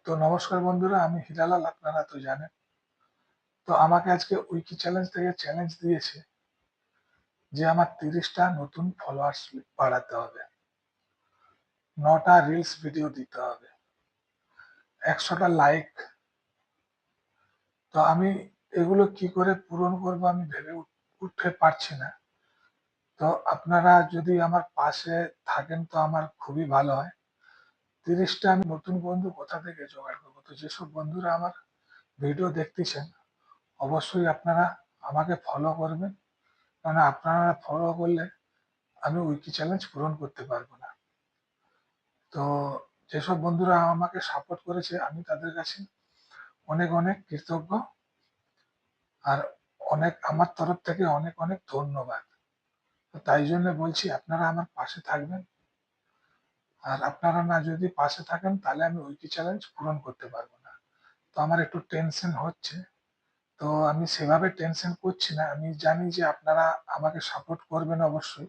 তো নমস্কার বন্ধুরা, আমি হিরালাল, আপনারা তো জানেন। তো আমাকে আজকে উইকি চ্যালেঞ্জ থেকে চ্যালেঞ্জ দিয়েছে যে আমার 30টা নতুন ফলোয়ার্স বাড়াতে হবে, 9টা রিলস ভিডিও দিতে হবে, 100টা লাইক। তো আমি এগুলো কি করে পূরণ করব আমি ভেবে উঠতে পারছি না। তো আপনারা যদি আমার পাশে থাকেন তো আমার খুবই ভালো হয়। 30টা আমি নতুন বন্ধু কোথা থেকে জোগাড় করবো? তো যেসব বন্ধুরা আমার ভিডিও দেখতেছেন, অবশ্যই আপনারা আমাকে ফলো করবেন, কারণ আপনারা ফলো করলে আমি উইকি চ্যালেঞ্জ পূরণ করতে পারবো না। তো যেসব বন্ধুরা আমাকে সাপোর্ট করেছে আমি তাদের কাছে অনেক অনেক কৃতজ্ঞ, আর অনেক আমার তরফ থেকে অনেক অনেক ধন্যবাদ। তো তাই জন্য বলছি আপনারা আমার পাশে থাকবেন, আর আপনারা না যদি পাশে থাকেন তাহলে আমি উইকি চ্যালেঞ্জ পূরণ করতে পারবো না। তো আমার একটু টেনশন হচ্ছে। তো আমি সেভাবে টেনশন করছি না, আমি জানি যে আপনারা আমাকে সাপোর্ট করবেন অবশ্যই।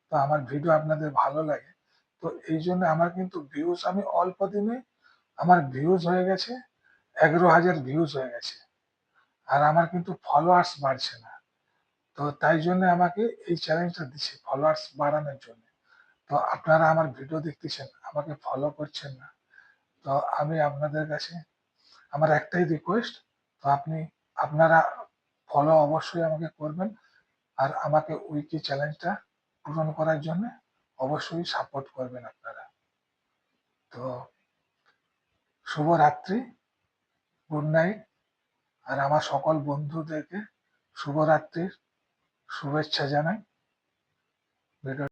তো আমার ভিডিও আপনাদের ভালো লাগে। তো এই জন্য আমার কিন্তু ভিউজ, আমি অল্প দিনে আমার ভিউজ হয়ে গেছে, 11,000 ভিউজ হয়ে গেছে, আর আমার কিন্তু ফলোয়ার্স বাড়ছে না। তো তাই জন্য আমাকে এই চ্যালেঞ্জটা দিচ্ছে ফলোয়ার্স বাড়ানোর জন্য। তো আপনারা আমার ভিডিও দেখতেছেন, আমাকে ফলো করছেন না। তো আমি আপনাদের কাছে আমার একটাই রিকোয়েস্ট, তো আপনারা ফলো অবশ্যই আমাকে করবেন, আর আমাকে উইকি চ্যালেঞ্জটা পূরণ করার জন্য অবশ্যই সাপোর্ট করবেন আপনারা। তো শুভরাত্রি, গুড নাইট। আর আমার সকল বন্ধুদেরকে শুভরাত্রির শুভেচ্ছা জানাই। ভিডিও